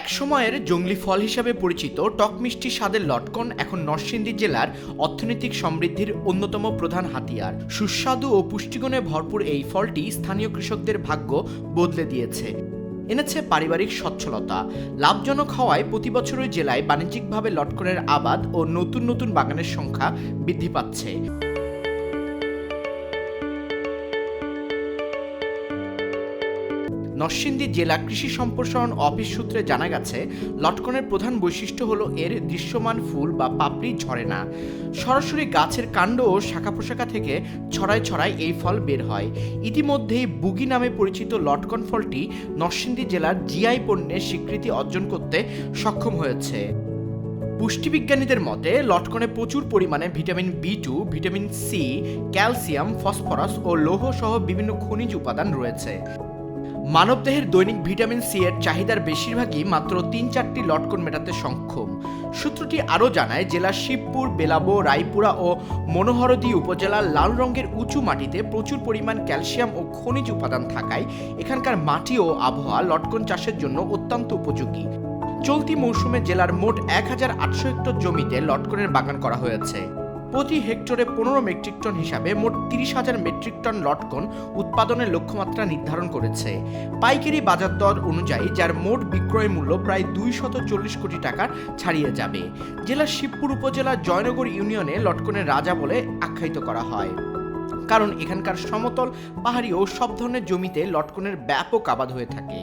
একসময়ের জংলি ফল হিসাবে পরিচিত টক মিষ্টি স্বাদের লটকন এখন নরসিংদী জেলার অর্থনৈতিক সমৃদ্ধির অন্যতম প্রধান হাতিয়ার। সুস্বাদু ও পুষ্টিগুণে ভরপুর এই ফলটি স্থানীয় কৃষকদের ভাগ্য বদলে দিয়েছে, এনেছে পারিবারিক সচ্ছলতা। লাভজনক হওয়ায় প্রতি বছরই জেলায় বাণিজ্যিকভাবে লটকনের আবাদ ও নতুন নতুন বাগানের সংখ্যা বৃদ্ধি পাচ্ছে। নরসিংদী জেলা কৃষি সম্প্রসারণ অফিস সূত্রে জানা গেছে, লটকনের প্রধান বৈশিষ্ট্য হলো এর দৃশ্যমান ফুল বা পাপড়ি ঝরে না। সরাসরি গাছের কাণ্ড ও শাখা প্রশাখা থেকে ছড়ায় ছড়ায় এই ফল বের হয়। ইতিমধ্যেই বুগি নামে পরিচিত লটকন ফলটি নরসিংদী জেলার জিআই পণ্যের স্বীকৃতি অর্জন করতে সক্ষম হয়েছে। পুষ্টিবিজ্ঞানীদের মতে লটকনে প্রচুর পরিমাণে vitamin B2, vitamin C, calcium, phosphorus ও লৌহ সহ বিভিন্ন খনিজ উপাদান রয়েছে। মানবদেহের দৈনিক ভিটামিন সি এর চাহিদার বেশিরভাগই মাত্র ৩-৪টি লটকন মেটাতে সক্ষম। সূত্রটি আরও জানায়, জেলার শিবপুর, বেলাবো, রায়পুরা ও মনোহরদী উপজেলার লাল রঙের উঁচু মাটিতে প্রচুর পরিমাণ ক্যালসিয়াম ও খনিজ উপাদান থাকায় এখানকার মাটি ও আবহাওয়া লটকন চাষের জন্য অত্যন্ত উপযোগী। চলতি মৌসুমে জেলার মোট ১,৮০০ হেক্টর জমিতে লটকনের বাগান করা হয়েছে। প্রতি হেক্টরে ১৫ মেট্রিক টন হিসাবে মোট ৩০,০০০ মেট্রিক টন লটকন উৎপাদনের লক্ষ্যমাত্রা নির্ধারণ করেছে। পাইকারি বাজার দর অনুযায়ী যার মোট বিক্রয় মূল্য প্রায় ২৪০ কোটি টাকার ছাড়িয়ে যাবে। জেলার শিবপুর উপজেলার জয়নগর ইউনিয়নে লটকনের রাজা বলে আখ্যায়িত করা হয়, কারণ এখানকার সমতল, পাহাড়ি ও সব ধরনের জমিতে লটকনের ব্যাপক আবাদ হয়ে থাকে।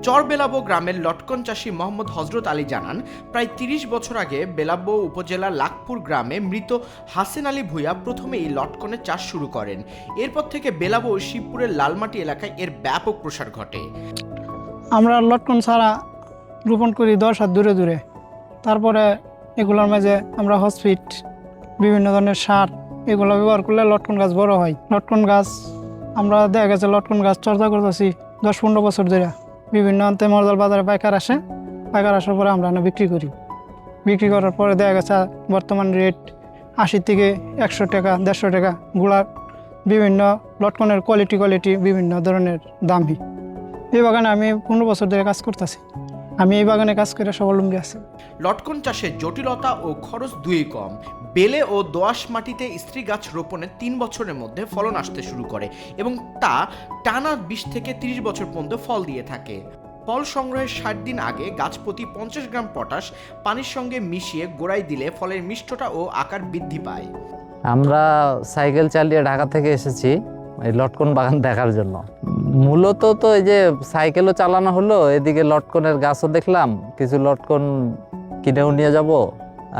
চরবেলাবো গ্রামের লটকন চাষী মোহাম্মদ হজরত আলী জানান, প্রায় ৩০ বছর আগে বেলাবো উপজেলার লাখপুর গ্রামে মৃত হাসেন আলী ভূঁইয়া প্রথমে এই লটকনের চাষ শুরু করেন। এরপর থেকে বেলাবো ও শিবপুরের লালমাটি এলাকায় এর ব্যাপক প্রসার ঘটে। আমরা লটকন ছাড়া রোপণ করি ১০ হাত দূরে দূরে। তারপরে এগুলোর মাঝে আমরা হসপিট, বিভিন্ন ধরনের সার এগুলো ব্যবহার করলে লটকন গাছ বড় হয়। লটকন গাছ আমরা দেখা গেছে লটকন গাছ চর্চা করতেছি ১০-১৫ বছর ধরে। বিভিন্ন অন্তে মরজাল বাজারে পাইকার আসে, পাইকার আসার পরে আমরা বিক্রি করি। বিক্রি করার পরে দেখা গেছে বর্তমান রেট ৮০ থেকে ১০০ টাকা, ১৫০ টাকা গুড়ার। বিভিন্ন লটকনের কোয়ালিটি বিভিন্ন ধরনের দামই। এই বাগানে আমি ১৫ বছর ধরে কাজ করতেছি। আমি এই বাগানে কাজ করে স্বাবলম্বী আছি। লটকন চাষের জটিলতা ও খরচ দুই কম। বেলে ও দোআঁশ মাটিতে স্ত্রী গাছ রোপণের ৩ বছরের মধ্যে ফলন আসতে শুরু করে এবং তা টানা ২০ থেকে ৩০ বছর পর্যন্ত ফল দিয়ে থাকে। ফল সংগ্রহের ৬০ দিন আগে গাছ প্রতি ৫০ গ্রাম পটাশ পানির সঙ্গে মিশিয়ে গোড়ায় দিলে ফলের মিষ্টতা ও আকার বৃদ্ধি পায়। আমরা সাইকেল চালিয়ে ঢাকা থেকে এসেছি এই লটকন বাগান দেখার জন্য। মূলত তো এই যে সাইকেলও চালানো হলো, এদিকে লটকনের গাছও দেখলাম, কিছু লটকন কিনেও নিয়ে যাব,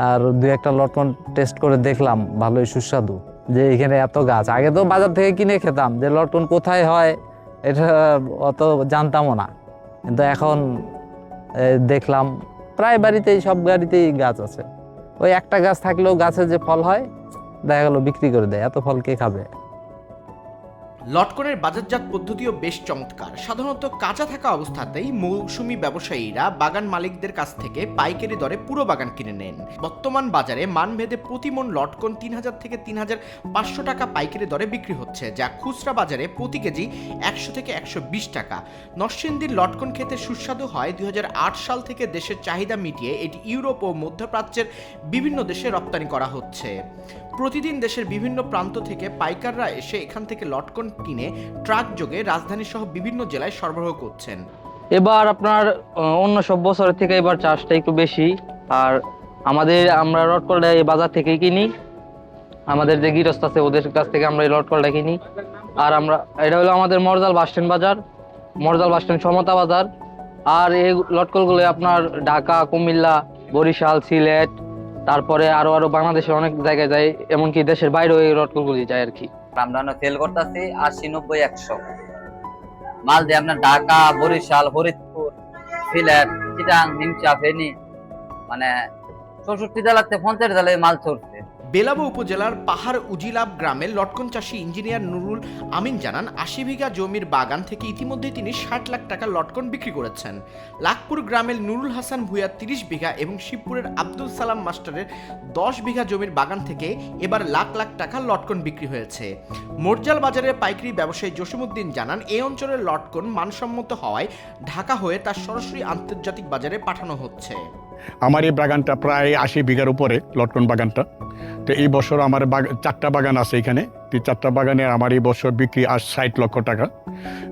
আর ২-১টা লটকন টেস্ট করে দেখলাম, ভালোই সুস্বাদু। যে এখানে এত গাছ, আগে তো বাজার থেকে কিনে খেতাম, যে লটকন কোথায় হয় এটা অত জানতামও না, কিন্তু এখন দেখলাম প্রায় বাড়িতেই, সব বাড়িতেই গাছ আছে। ওই একটা গাছ থাকলেও গাছে যে ফল হয় দেখা গেল বিক্রি করে দেয়, এত ফল কে খাবে। লটকনের বাজারজাত পদ্ধতিও বেশ চমৎকার। সাধারণত কাঁচা থাকা অবস্থাতেই মৌসুমি ব্যবসায়ীরা বাগান মালিকদের কাছ থেকে পাইকারি দরে পুরো বাগান কিনে নেন। বর্তমান বাজারে মানভেদে প্রতি মণ লটকন ৩,০০০ থেকে ৩,৫০০ টাকা পাইকারি দরে বিক্রি হচ্ছে, যা খুচরা বাজারে প্রতি কেজি ১০০ থেকে ১২০ টাকা। নরসিংদীর লটকন খেতে সুস্বাদু হয় ২০০৮ সাল থেকে দেশের চাহিদা মিটিয়ে এটি ইউরোপ ও মধ্যপ্রাচ্যের বিভিন্ন দেশে রপ্তানি করা হচ্ছে। প্রতিদিন দেশের বিভিন্ন প্রান্ত থেকে পাইকাররা এসে এখান থেকে লটকন কিনে ট্রাক যোগে রাজধানী সহ বিভিন্ন জেলায় সরবরাহ করছেন। এবার আপনার অন্য সব বছরের থেকে এবার চাষটা একটু বেশি। আর আমরা লটকনটা এই বাজার থেকেই কিনি, আমাদের যে গৃহস্থ আছে ওদের কাছ থেকে আমরা এই লটকনটা কিনি। আর এটা হলো আমাদের মরজাল বাসস্ট্যান্ড বাজার, মরজাল বাসস্ট্যান্ড সমতা বাজার। আর এই লটকনগুলো আপনার ঢাকা, কুমিল্লা, বরিশাল, সিলেট, তারপরে আরো বাংলাদেশের অনেক জায়গায় যায়, এমনকি দেশের বাইরেও এই লটকনগুলি যায় আর কি। আমরা সেল করতেছি ৮০, ৯০, ১০০ মাল দিয়ে আপনার ঢাকা, বরিশাল, ফরিদপুর, সিলেট, চিটাং, নিমচা, ফেনী, মানে ৬৪ জেলাতে ৫০ জেলায় মাল চলছে। বেলাবো উপজেলার পাহাড় উজিলাব গ্রামের লটকন চাষী ইঞ্জিনিয়ার নুরুল আমিন জানান ৮০ বিঘা জমির বাগান থেকে ইতিমধ্যে তিনি ৬০ লাখ টাকা লটকন বিক্রি করেছেন। লাখপুর গ্রামের নুরুল হাসান ভূঁইয়া ৩০ বিঘা এবং শিবপুরের আব্দুল সালাম মাস্টারের ১০ বিঘা জমির বাগান থেকে এবার লাখ লাখ টাকা লটকন বিক্রি হয়েছে। মোরজাল বাজারের পাইকারি ব্যবসায়ী জসিমউদ্দিন জানান এই অঞ্চলের লটকন মানসম্মত হওয়ায় ঢাকা হয়ে তা সরাসরি আন্তর্জাতিক বাজারে পাঠানো হচ্ছে। আমার এই বাগানটা প্রায় ৮০ বিঘার উপরে লটকন বাগানটা। তো এই বছর আমার 4টা বাগান আছে এখানে। এই 4টা বাগানে আমার এই বছর বিক্রি ৬০ লক্ষ টাকা।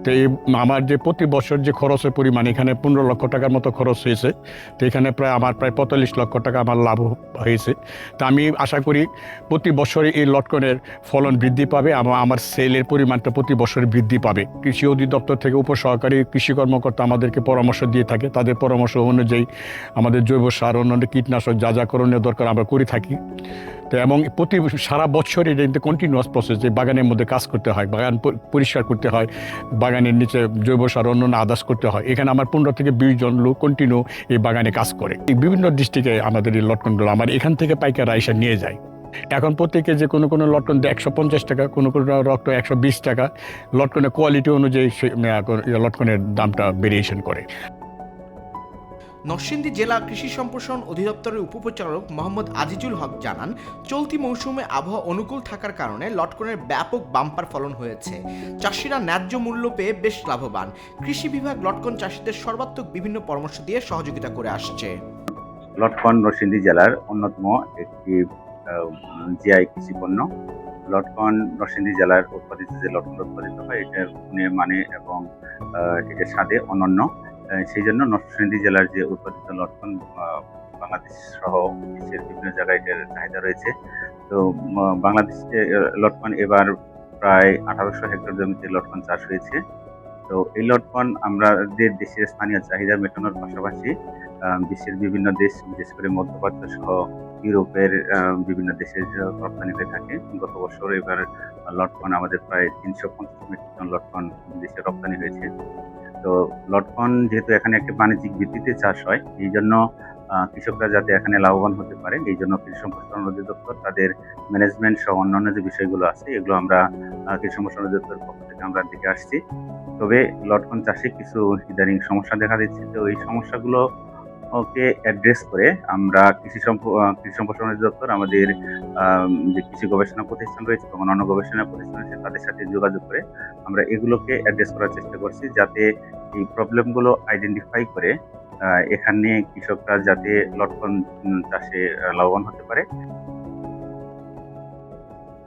তো এই আমার যে প্রতি বছর যে খরচের পরিমাণ এখানে ১৫ লক্ষ টাকার মতো খরচ হয়েছে। তো এখানে আমার প্রায় ৪৫ লক্ষ টাকা আমার লাভ হয়েছে। তো আমি আশা করি প্রতি বছরে এই লটকনের ফলন বৃদ্ধি পাবে, আমার সেলের পরিমাণটা প্রতি বছরে বৃদ্ধি পাবে। কৃষি অধিদপ্তর থেকে উপসহকারী কৃষি কর্মকর্তা আমাদেরকে পরামর্শ দিয়ে থাকে। তাদের পরামর্শ অনুযায়ী আমাদের জৈব সার, অন্যান্য কীটনাশক যা করণীয় দরকার আমরা করে থাকি। তো এবং সারা বছর এটা কিন্তু কন্টিনিউয়াস প্রসেস, যে বাগানের মধ্যে কাজ করতে হয়, বাগান পরিষ্কার করতে হয়, বাগানের নিচে জৈব সার অন্যান্য আদার্স করতে হয়। এখানে আমার ১৫ থেকে ২০ জন লোক কন্টিনিউ এই বাগানে কাজ করে। বিভিন্ন ডিস্ট্রিক্টে আমাদের এই লটকনগুলো আমার এখান থেকে পাইকাররা এসে নিয়ে যায়। এখন প্রত্যেকে যে কোনো লটকন ১৫০ টাকা, কোনো লটকন ১২০ টাকা, লটকনের কোয়ালিটি অনুযায়ী লটকনের দামটা ভেরিয়েশন করে। নরসিংদী জেলা কৃষি সম্প্রসারণ অধিদপ্তরের উপপরিচালক মোহাম্মদ আজিজুল হক জানান চলতি মৌসুমে আবহাওয়া অনুকূল থাকার কারণে লটকনের ব্যাপক বাম্পার ফলন হয়েছে। চাষিরা ন্যায্য মূল্য পেয়ে বেশ লাভবান। কৃষি বিভাগ লটকন চাষিদের সর্বাত্মক বিভিন্ন পরামর্শ দিয়ে সহযোগিতা করে আসছে। লটকন নরসিংদী জেলার অন্যতম একটি জিআই কৃষি পণ্য। লটকন নরসিংদী জেলার উৎপাদিত যে লটকন উৎপাদিত হয় এটার গুণে মানে এবং এটার স্বাদে অনন্য। সেই জন্য নরসিংদী জেলার যে উৎপাদিত লটকন বাংলাদেশ সহ বিশ্বের বিভিন্ন জায়গায় এটার চাহিদা রয়েছে। তো বাংলাদেশে লটকন এবার প্রায় ১৮০০ হেক্টর জমিতে লটকন চাষ হয়েছে। তো এই লটকন আমাদের দেশের স্থানীয় চাহিদা মেটানোর পাশাপাশি বিশ্বের বিভিন্ন দেশ, বিশেষ করে মধ্যপ্রাচ্য সহ ইউরোপের বিভিন্ন দেশে রপ্তানি হয়ে থাকে। গত বছর এবার লটকন আমাদের প্রায় ৩৫০ মেট্রিক টন লটকন দেশে রপ্তানি হয়েছে। তো লটকন যেহেতু এখানে একটি বাণিজ্যিক ভিত্তিতে চাষ হয়, এই জন্য কৃষকরা যাতে এখানে লাভবান হতে পারে এই জন্য কৃষি সম্প্রসারণ অধিদপ্তর তাদের ম্যানেজমেন্ট সহ অন্যান্য যে বিষয়গুলো আছে এগুলো আমরা কৃষি সম্প্রসারণ অধিদপ্তরের পক্ষ থেকে আমরা দেখে আসছি। তবে লটকন চাষে কিছু ইদানিং সমস্যা দেখা দিচ্ছে। তো এই সমস্যাগুলো ওকে অ্যাড্রেস করে আমরা কৃষি সম্প্রসারণ অধিদপ্তর আমাদের যে কৃষি গবেষণা প্রতিষ্ঠান রয়েছে এবং অন্য গবেষণা প্রতিষ্ঠান রয়েছে তাদের সাথে যোগাযোগ করে আমরা এগুলোকে অ্যাড্রেস করার চেষ্টা করছি, যাতে এই প্রবলেমগুলো আইডেন্টিফাই করে এখানে কৃষকরা যাতে লটকন চাষে লাভবান হতে পারে